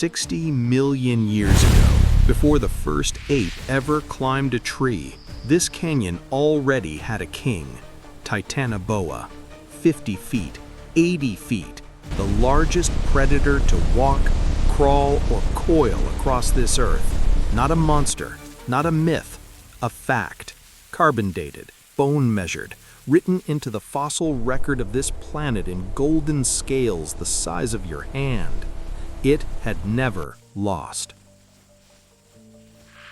60 million years ago, before the first ape ever climbed a tree, this canyon already had a king, TITANOBOA. 50 feet, 80 feet, the largest predator to walk, crawl, or coil across this earth. Not a monster, not a myth, a fact. Carbon dated, bone measured, written into the fossil record of this planet in golden scales the size of your hand. It had never lost.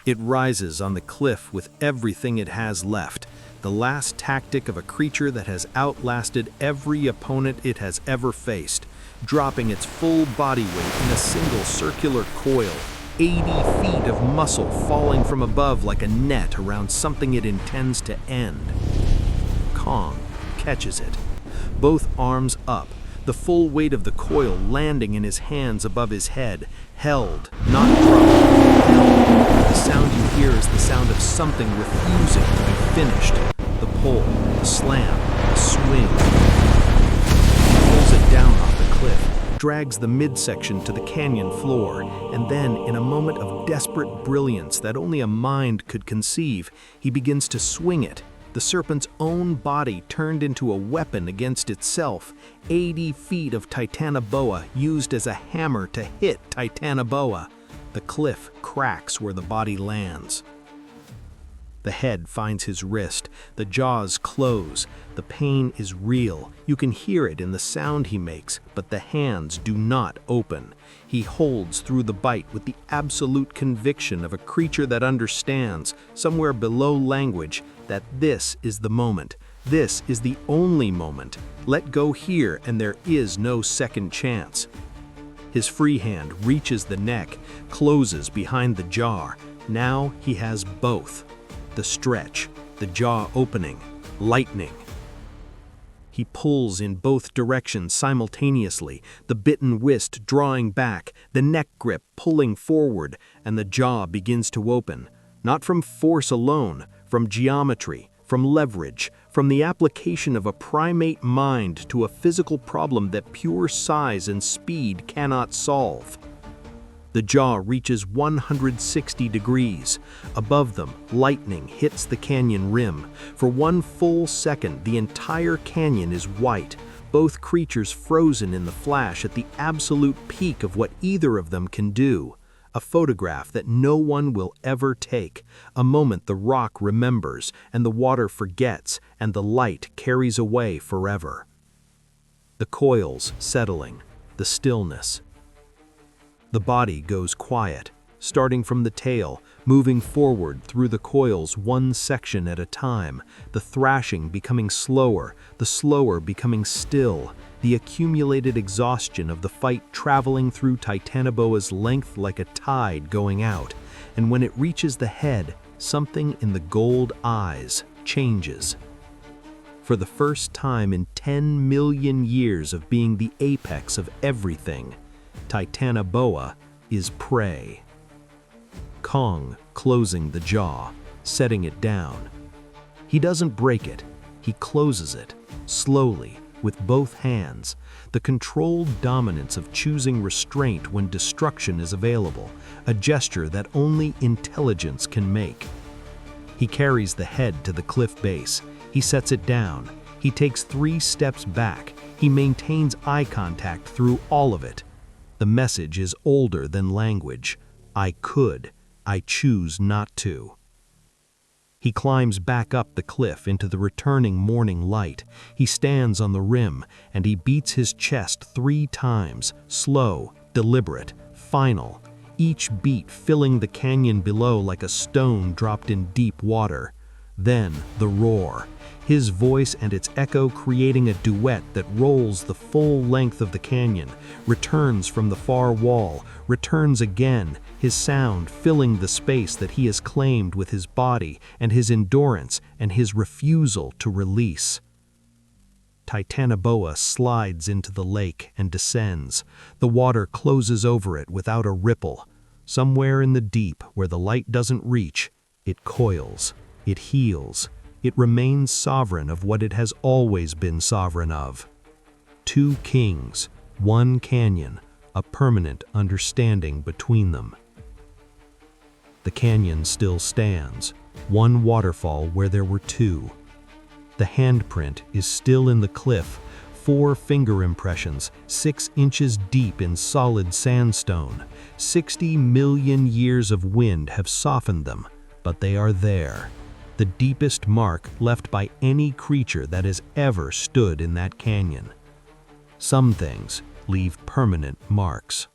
It rises on the cliff with everything it has left, the last tactic of a creature that has outlasted every opponent it has ever faced, dropping its full body weight in a single circular coil, 80 feet of muscle falling from above like a net around something it intends to end. Kong catches it, both arms up, the full weight of the coil landing in his hands above his head, held, not dropped, held. The sound you hear is the sound of something refusing to be finished. The pull, the slam, the swing. He pulls it down off the cliff, drags the midsection to the canyon floor, and then, in a moment of desperate brilliance that only a mind could conceive, he begins to swing it. The serpent's own body turned into a weapon against itself. 80 feet of TITANOBOA used as a hammer to hit TITANOBOA. The cliff cracks where the body lands. The head finds his wrist. The jaws close. The pain is real. You can hear it in the sound he makes, but the hands do not open. He holds through the bite with the absolute conviction of a creature that understands, somewhere below language, that this is the moment. This is the only moment. Let go here and there is no second chance. His free hand reaches the neck, closes behind the jaw. Now he has both. The stretch, the jaw opening, lightning. He pulls in both directions simultaneously, the bitten wrist drawing back, the neck grip pulling forward, and the jaw begins to open. Not from force alone, from geometry, from leverage, from the application of a primate mind to a physical problem that pure size and speed cannot solve. The jaw reaches 160 degrees. Above them, lightning hits the canyon rim. For 1 full second, the entire canyon is white, both creatures frozen in the flash at the absolute peak of what either of them can do. A photograph that no one will ever take, a moment the rock remembers and the water forgets and the light carries away forever. The coils settling, the stillness. The body goes quiet, starting from the tail, moving forward through the coils one section at a time, the thrashing becoming slower, the slower becoming still, the accumulated exhaustion of the fight traveling through TITANOBOA's length like a tide going out, and when it reaches the head, something in the gold eyes changes. For the first time in 10 million years of being the apex of everything, TITANOBOA is prey. Kong closing the jaw, setting it down. He doesn't break it, he closes it, slowly, with both hands, the controlled dominance of choosing restraint when destruction is available, a gesture that only intelligence can make. He carries the head to the cliff base, he sets it down, he takes 3 steps back, he maintains eye contact through all of it. The message is older than language. I could, I choose not to. He climbs back up the cliff into the returning morning light. He stands on the rim, and he beats his chest 3 times, slow, deliberate, final, each beat filling the canyon below like a stone dropped in deep water. Then the roar, his voice and its echo creating a duet that rolls the full length of the canyon, returns from the far wall, returns again, his sound filling the space that he has claimed with his body and his endurance and his refusal to release. TITANOBOA slides into the lake and descends. The water closes over it without a ripple. Somewhere in the deep where the light doesn't reach, it coils, it heals, it remains sovereign of what it has always been sovereign of. 2 kings, 1 canyon, a permanent understanding between them. The canyon still stands, one waterfall where there were two. The handprint is still in the cliff, 4 finger impressions, 6 inches deep in solid sandstone. 60 million years of wind have softened them, but they are there. The deepest mark left by any creature that has ever stood in that canyon. Some things leave permanent marks.